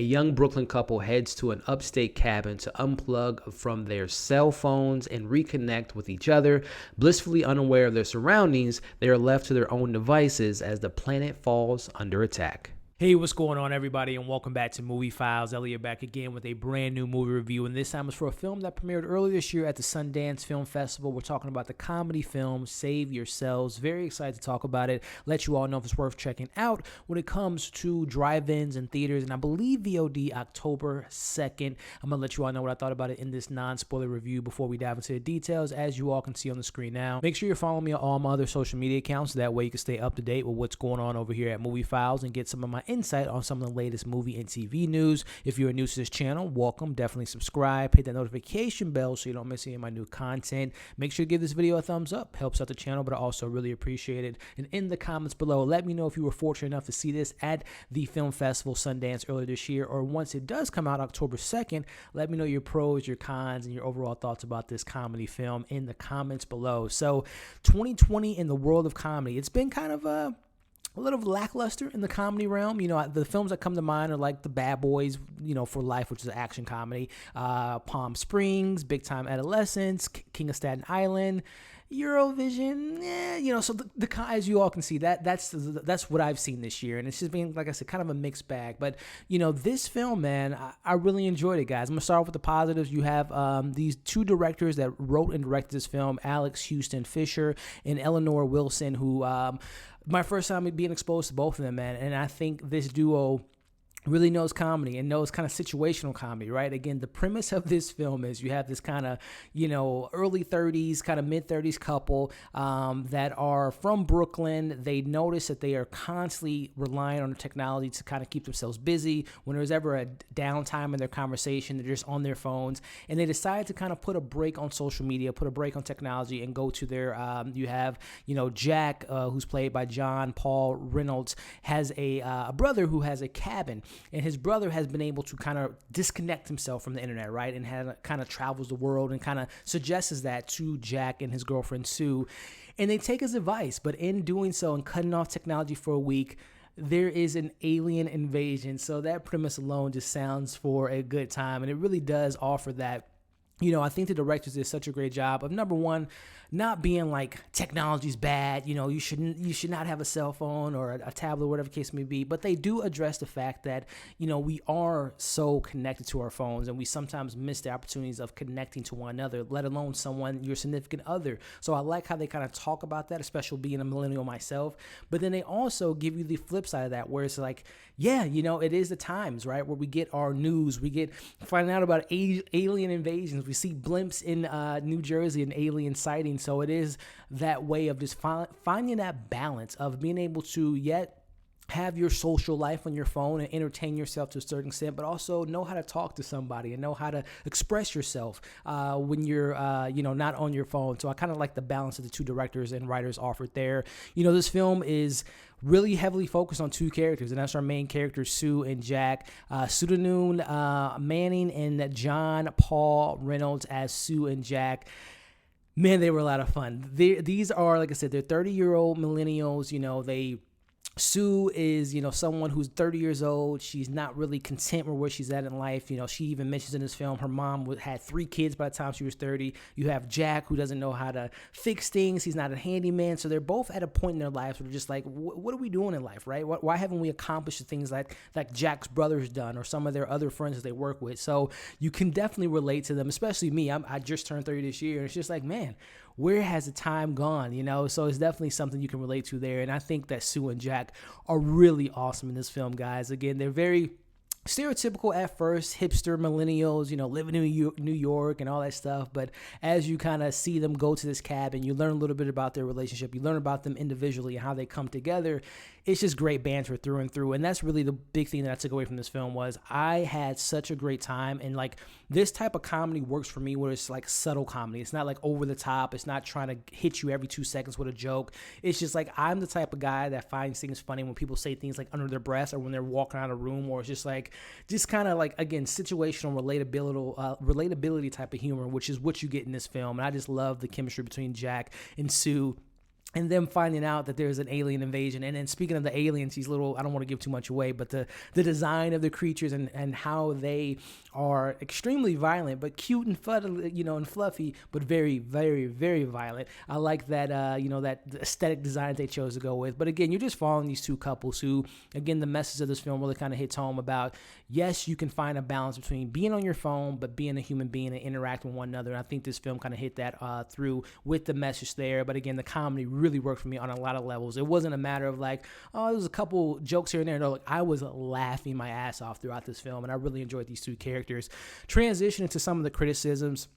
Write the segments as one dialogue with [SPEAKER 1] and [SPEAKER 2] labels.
[SPEAKER 1] young Brooklyn couple heads to an upstate cabin to unplug from their cell phones and reconnect with each other. Blissfully unaware of their surroundings, they are left to their own devices as the planet falls under attack.
[SPEAKER 2] Hey, what's going on, everybody, and welcome back to Movie Files. Elliot back again with a brand new movie review, and this time is for a film that premiered earlier this year at the Sundance Film Festival. We're talking about the comedy film Save Yourselves. Very excited to talk about it, let you all know if it's worth checking out when it comes to drive-ins and theaters, and I believe VOD October 2nd. I'm going to let you all know what I thought about it in this non-spoiler review before we dive into the details, as you all can see on the screen now. Make sure you're following me on all my other social media accounts, so that way you can stay up to date with what's going on over here at Movie Files and get some of my insight on some of the latest movie and TV news. If you're new to this channel, welcome. Definitely subscribe. Hit that notification bell so you don't miss any of my new content. Make sure to give this video a thumbs up. Helps out the channel, but I also really appreciate it. And in the comments below, let me know if you were fortunate enough to see this at the Film Festival Sundance earlier this year, or once it does come out October 2nd, let me know your pros, your cons, and your overall thoughts about this comedy film in the comments below. So 2020 in the world of comedy, it's been kind of a little lackluster in the comedy realm. You know, the films that come to mind are like The Bad Boys, for Life, which is an action comedy, Palm Springs, Big Time Adolescence, King of Staten Island, Eurovision, so as you all can see, that's what I've seen this year, and it's just been, like I said, kind of a mixed bag. But this film, man, I really enjoyed it, guys. I'm gonna start off with the positives. You have these two directors that wrote and directed this film, Alex Huston Fischer and Eleanor Wilson, who my first time being exposed to both of them, man, and I think this duo really knows comedy and knows kind of situational comedy, right? Again, the premise of this film is you have this kind of, early 30s, kind of mid 30s couple that are from Brooklyn. They notice that they are constantly relying on technology to kind of keep themselves busy. When there's ever a downtime in their conversation, they're just on their phones, and they decide to kind of put a break on social media, put a break on technology, and go to their, you have, Jack, who's played by John Paul Reynolds, has a brother who has a cabin. And his brother has been able to kind of disconnect himself from the internet, right? And kind of travels the world and kind of suggests that to Jack and his girlfriend Sue. And they take his advice, but in doing so and cutting off technology for a week, there is an alien invasion. So that premise alone just sounds for a good time. And it really does offer that. I think the directors did such a great job of, number one, not being like technology's bad. You should not have a cell phone or a tablet, whatever the case may be. But they do address the fact that we are so connected to our phones, and we sometimes miss the opportunities of connecting to one another, let alone someone, your significant other. So I like how they kind of talk about that, especially being a millennial myself. But then they also give you the flip side of that, where it's like, yeah, it is the times, right, where we get our news, we finding out about alien invasions. We see blimps in New Jersey and alien sightings. So it is that way of just finding that balance of being able to yet have your social life on your phone and entertain yourself to a certain extent, but also know how to talk to somebody and know how to express yourself when you're, not on your phone. So I kind of like the balance that the two directors and writers offered there. This film is really heavily focused on two characters, and that's our main characters, Sue and Jack. Sunita Mani and John Paul Reynolds as Sue and Jack. Man, they were a lot of fun. These are, like I said, they're 30-year-old millennials. Sue is, someone who's 30 years old. She's not really content with where she's at in life. She even mentions in this film her mom had 3 kids by the time she was 30. You have Jack, who doesn't know how to fix things. He's not a handyman. So they're both at a point in their lives where they're just like, what are we doing in life, right? Why haven't we accomplished the things like Jack's brother's done or some of their other friends that they work with? So you can definitely relate to them, especially me. I just turned 30 this year, and it's just like, man, where has the time gone? So it's definitely something you can relate to there. And I think that Sue and Jack are really awesome in this film, guys. Again, they're very stereotypical at first, hipster millennials, living in New York and all that stuff. But as you kind of see them go to this cabin, you learn a little bit about their relationship. You learn about them individually and how they come together. It's just great banter through and through. And that's really the big thing that I took away from this film was I had such a great time. And like this type of comedy works for me where it's like subtle comedy. It's not like over the top. It's not trying to hit you every 2 seconds with a joke. It's just like I'm the type of guy that finds things funny when people say things like under their breath or when they're walking out of a room, or it's just kind of like, again, situational relatability type of humor, which is what you get in this film. And I just love the chemistry between Jack and Sue. and them finding out that there's an alien invasion. And then speaking of the aliens, these little, I don't want to give too much away, but the design of the creatures and how they are extremely violent, but cute and and fluffy, but very, very, very violent. I like that, that aesthetic design they chose to go with. But again, you're just following these two couples who, again, the message of this film really kind of hits home about, yes, you can find a balance between being on your phone, but being a human being and interacting with one another. And I think this film kind of hit that through with the message there. But again, the comedy really worked for me on a lot of levels. It wasn't a matter of like, oh, there was a couple jokes here and there. No, like, I was laughing my ass off throughout this film, and I really enjoyed these two characters. Transitioning to some of the criticisms,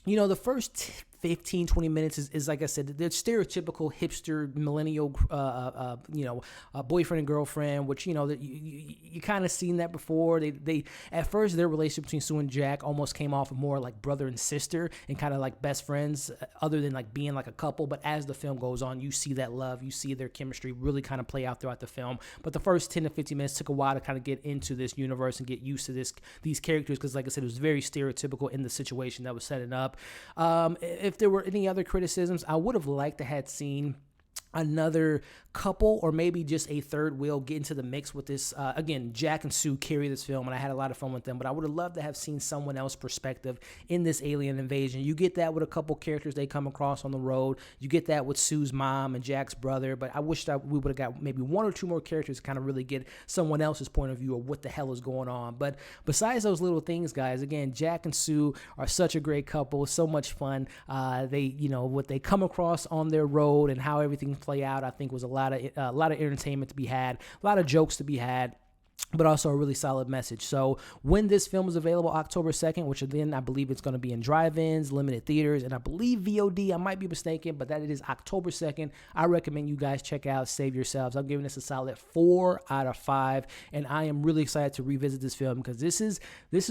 [SPEAKER 2] the first 15, 20 minutes is like I said, they're stereotypical hipster millennial, boyfriend and girlfriend, which, you kind of seen that before. They at first, their relationship between Sue and Jack almost came off more like brother and sister and kind of like best friends, other than like being like a couple. But as the film goes on, you see that love, you see their chemistry really kind of play out throughout the film. But the first 10 to 15 minutes took a while to kind of get into this universe and get used to these characters, because like I said, it was very stereotypical in the situation that was setting up. If there were any other criticisms, I would have liked to have seen another couple, or maybe just a third wheel get into the mix with this. Again, Jack and Sue carry this film, and I had a lot of fun with them, but I would have loved to have seen someone else's perspective in this alien invasion. You get that with a couple characters they come across on the road. You get that with Sue's mom and Jack's brother, but I wish that we would have got maybe one or two more characters to kind of really get someone else's point of view of what the hell is going on. But besides those little things, guys, again, Jack and Sue are such a great couple, so much fun. What they come across on their road and how everything play out, I think was a lot of entertainment to be had, a lot of jokes to be had, but also a really solid message. So when this film is available October 2nd, which then I believe it's going to be in drive-ins, limited theaters, and I believe VOD, I might be mistaken, but that it is October 2nd. I recommend you guys check out Save Yourselves. I'm giving this a solid 4 out of 5, and I am really excited to revisit this film because this is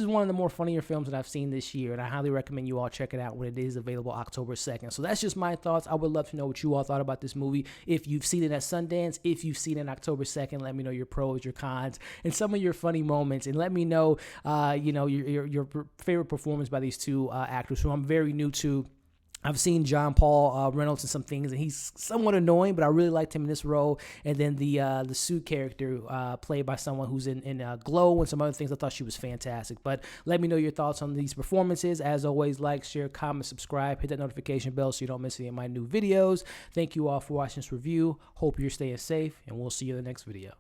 [SPEAKER 2] one of the more funnier films that I've seen this year, and I highly recommend you all check it out when it is available October 2nd. So that's just my thoughts. I would love to know what you all thought about this movie. If you've seen it at Sundance, if you've seen it October 2nd, let me know your pros, your cons, and some of your funny moments, and let me know, your favorite performance by these two actors who I'm very new to. I've seen John Paul Reynolds in some things, and he's somewhat annoying, but I really liked him in this role. And then the Sue character, played by someone who's in Glow and some other things, I thought she was fantastic. But let me know your thoughts on these performances. As always, like, share, comment, subscribe, hit that notification bell so you don't miss any of my new videos. Thank you all for watching this review. Hope you're staying safe, and we'll see you in the next video.